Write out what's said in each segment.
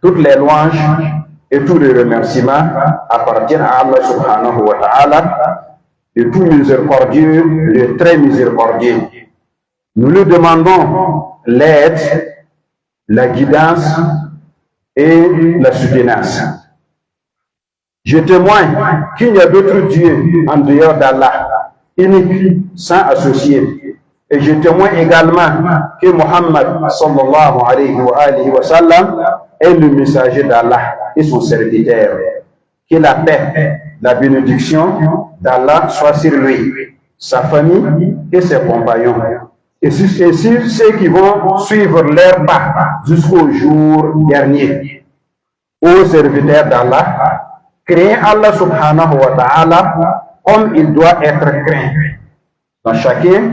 Toutes les louanges et tous les remerciements appartiennent à Allah subhanahu wa ta'ala, le tout miséricordieux, le très miséricordieux. Nous lui demandons l'aide, la guidance et la soutenance. Je témoigne qu'il n'y a d'autre Dieu en dehors d'Allah, unique, sans associé. Et je témoigne également que Muhammad sallallahu alayhi wa sallam est le messager d'Allah et son serviteur. Que la paix, la bénédiction d'Allah soit sur lui, sa famille et ses compagnons. Et sur ceux qui vont suivre leur pas jusqu'au jour dernier. Ô serviteurs d'Allah, craignez Allah subhanahu wa ta'ala comme il doit être craint. Donc chacun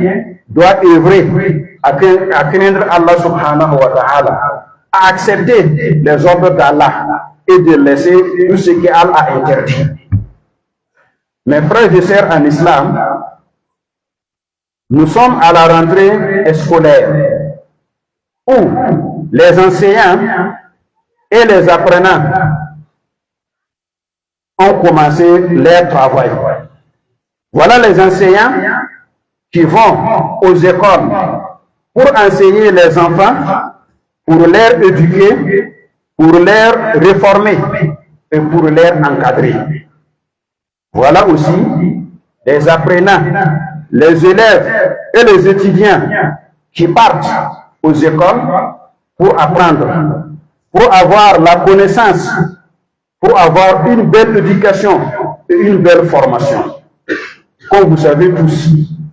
doit œuvrer à craindre Allah subhanahu wa ta'ala, à accepter les ordres d'Allah et de laisser tout ce qu'Allah a interdit. Mes frères et sœurs en islam, nous sommes à la rentrée scolaire où les enseignants et les apprenants ont commencé leur travail. Voilà les enseignants qui vont aux écoles pour enseigner les enfants, pour leur éduquer, pour leur réformer et pour leur encadrer. Voilà aussi les apprenants, les élèves et les étudiants qui partent aux écoles pour apprendre, pour avoir la connaissance, pour avoir une belle éducation et une belle formation. Comme vous savez tous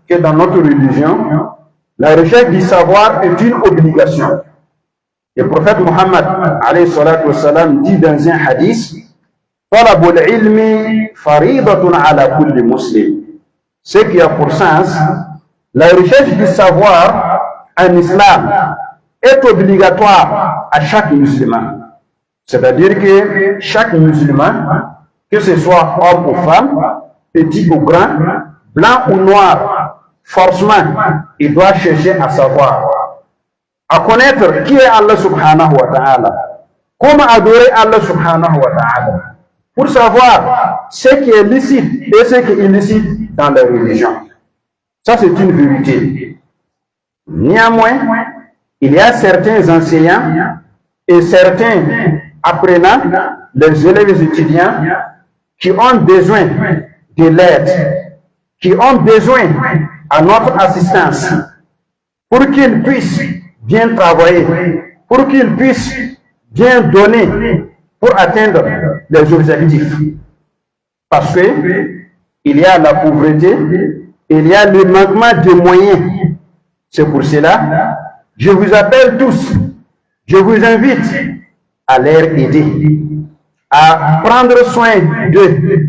que dans notre religion, la recherche du savoir est une obligation. Le prophète Muhammad alayhi salatu wassalam dit dans un hadith, Talabul ilmi faridatun ala kulli muslim. Ce qui a pour sens, la recherche du savoir en islam est obligatoire à chaque musulman. C'est-à-dire que chaque musulman, que ce soit homme ou femme, petit ou grand, blanc ou noir, forcément, il doit chercher à savoir, à connaître qui est Allah subhanahu wa ta'ala, comment adorer Allah subhanahu wa ta'ala, pour savoir ce qui est licite et ce qui est illicite dans la religion. Ça, c'est une vérité. Néanmoins, il y a certains enseignants et certains apprenants, les élèves et étudiants, qui ont besoin de l'aide, qui ont besoin à notre assistance pour qu'ils puissent bien travailler, pour qu'ils puissent bien donner pour atteindre les objectifs. Parce que il y a la pauvreté, il y a le manquement de moyens. C'est pour cela, je vous appelle tous, je vous invite à leur aider, à prendre soin d'eux.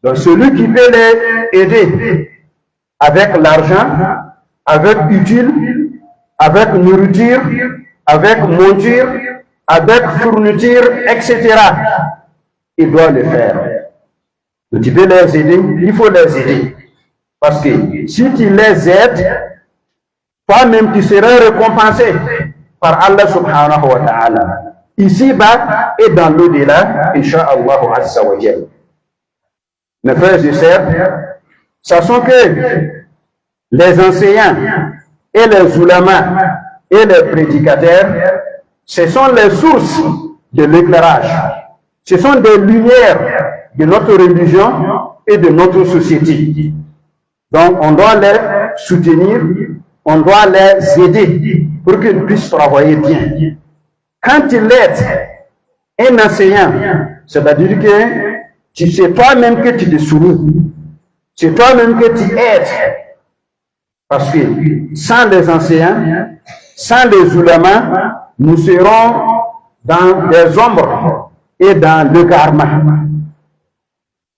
Donc celui qui peut les aider avec l'argent, avec utile, avec nourriture, avec monture, avec fourniture, etc., il doit le faire. Donc tu peux les aider, il faut les aider. Parce que si tu les aides, toi-même tu seras récompensé par Allah subhanahu wa ta'ala. Ici-bas et dans l'au-delà, Inch'Allah azza wa jalla. Mes frères et sœurs, sachons que les enseignants et les ulamas et les prédicateurs, ce sont les sources de l'éclairage. Ce sont des lumières de notre religion et de notre société. Donc on doit les soutenir, on doit les aider pour qu'ils puissent travailler bien. Quand tu aides un enseignant, c'est-à-dire que tu sais toi-même que tu te soumis, c'est toi-même que tu aides. Parce que sans les enseignants, sans les ulamas, nous serons dans des ombres et dans le karma.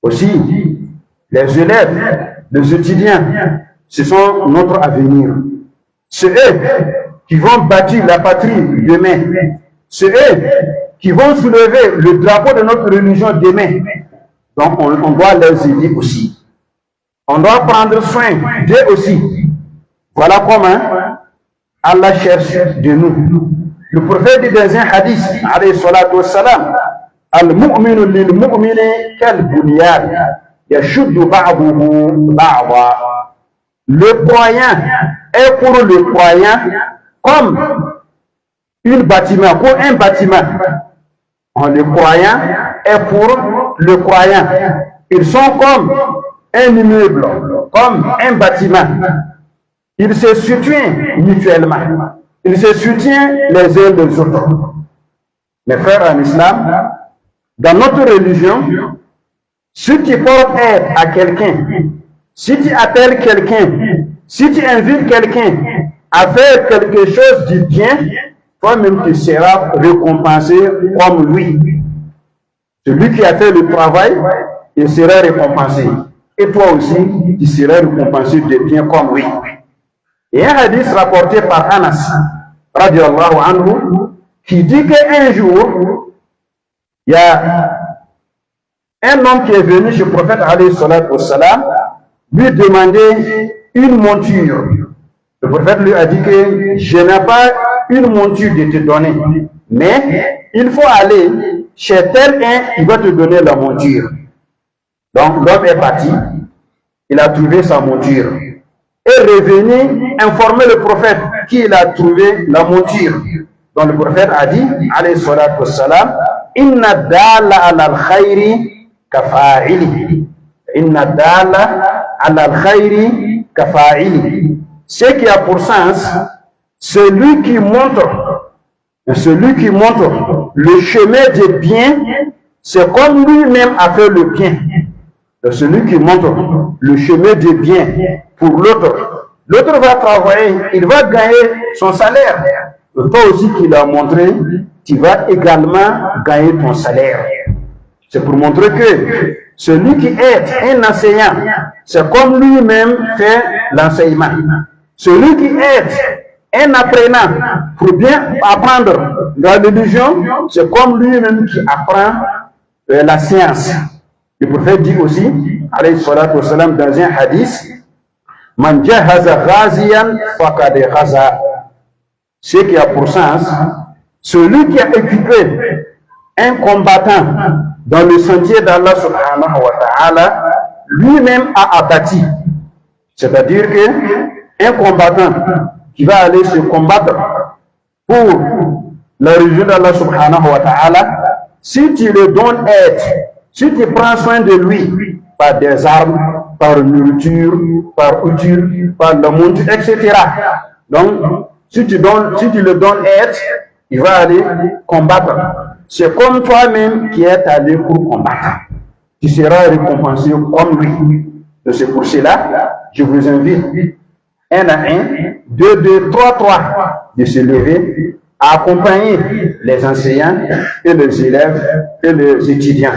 Aussi, les élèves, les étudiants, ce sont notre avenir. C'est eux qui vont bâtir la patrie demain. C'est eux qui vont soulever le drapeau de notre religion demain. Donc on doit les aider aussi. On doit prendre soin d'eux aussi. Voilà comment Allah cherche de nous. Le prophète dit dans un hadith, alayhi salatu wassalam, Al-mu'minu lil-mu'mini kal-bunyan, yashuddu ba'duhu ba'da. Le croyant est pour le croyant comme un bâtiment. Le croyant est pour le croyant. Ils sont comme un immeuble, comme un bâtiment. Ils se soutiennent mutuellement. Ils se soutiennent les uns des autres. Mes frères en islam, dans notre religion, si tu portes aide à quelqu'un, si tu appelles quelqu'un, si tu invites quelqu'un à faire quelque chose de bien, toi-même tu seras récompensé comme lui. Celui qui a fait le travail, il sera récompensé. Et toi aussi, tu seras récompensé de bien comme lui. Et un hadith rapporté par Anas, radiallahu anhu, qui dit qu'un jour, il y a un homme qui est venu chez le prophète alayhi salatu wassalam, lui demander une monture. Le prophète lui a dit que je n'ai pas une monture de te donner, mais il faut aller chez tel un qui va te donner la monture. Donc l'homme est parti, il a trouvé sa monture. Et revenu informer le prophète qu'il a trouvé la monture. Donc le prophète a dit, alayhi salatu wassalam, Inna dala ala al-khayri kafa'ili. Inna dala ala al-khayri kafa'ili. Ce qui a pour sens, celui qui montre le chemin du bien, c'est comme lui-même a fait le bien. Donc, celui qui montre le chemin du bien pour l'autre, l'autre va travailler, il va gagner son salaire. Et toi aussi qui l'as montré, tu vas également gagner ton salaire. C'est pour montrer que celui qui est un enseignant, c'est comme lui-même fait l'enseignement. Celui qui est un apprenant pour bien apprendre la religion, c'est comme lui-même qui apprend la science. Le prophète dit aussi, alayhi salatu wassalam, dans un hadith, Man jahaza ghaziyan faqad ghaza. Ce qui a pour sens, celui qui a équipé un combattant dans le sentier d'Allah subhanahu wa ta'ala, lui-même a abattu. C'est-à-dire qu'un combattant qui va aller se combattre pour la religion d'Allah subhanahu wa ta'ala, si tu le donnes aide, si tu prends soin de lui par des armes, par nourriture, par outil, par la monture, etc. Donc, si tu le donnes aide, il va aller combattre. C'est comme toi-même qui es allé pour combattre. Tu seras récompensé comme lui. Donc c'est pour cela, je vous invite, un à un, deux, trois, de se lever, à accompagner les enseignants et les élèves et les étudiants.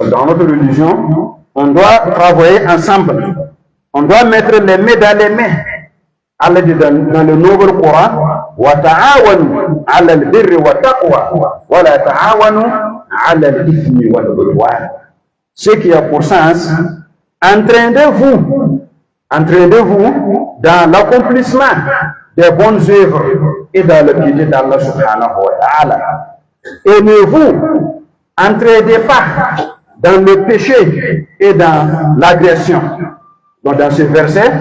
Dans notre religion, on doit travailler ensemble. On doit mettre les mains dans les mains. Allah dit dans le Nouveau Coran, wa ta'awanu 'ala al-birri wa taqwa wa la ta'awanu 'ala al-ithmi wal 'udwan. Ce qui a pour sens, entraînez-vous dans l'accomplissement des bonnes œuvres et dans le piété d'Allah subhanahu wa ta'ala. Et ne vous entraînez pas dans le péché et dans l'agression. Donc dans ce verset,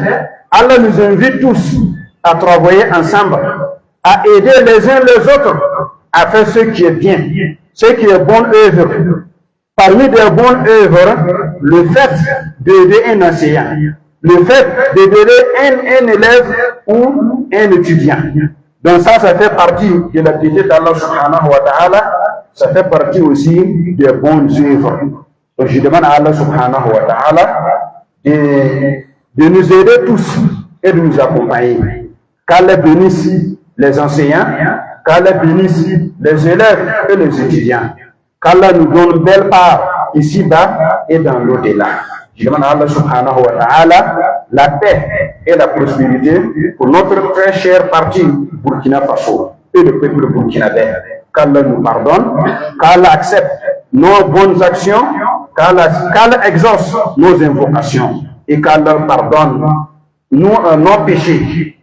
Allah nous invite tous à travailler ensemble, à aider les uns les autres à faire ce qui est bien, ce qui est bonne œuvre. Parmi les bonnes œuvres, le fait d'aider un enseignant, le fait d'aider un élève ou un étudiant. Donc ça fait partie de la piété d'Allah subhanahu wa ta'ala, ça fait partie aussi des bonnes œuvres. Donc je demande à Allah subhanahu wa ta'ala de nous aider tous et de nous accompagner. Qu'Allah bénisse les enseignants, qu'Allah bénisse les élèves et les étudiants. Qu'Allah nous donne une belle part ici-bas et dans l'au-delà. Je demande à Allah subhanahu wa ta'ala la paix et la prospérité pour notre très cher parti Burkina Faso et le peuple burkinabé. Qu'Allah nous pardonne, qu'Allah accepte nos bonnes actions, qu'Allah exauce nos invocations et qu'Allah pardonne nos péchés.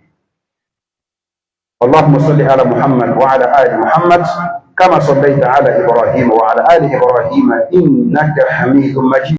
اللهم صل على محمد وعلى آل محمد كما صليت على إبراهيم وعلى آل إبراهيم إنك حميد مجيد.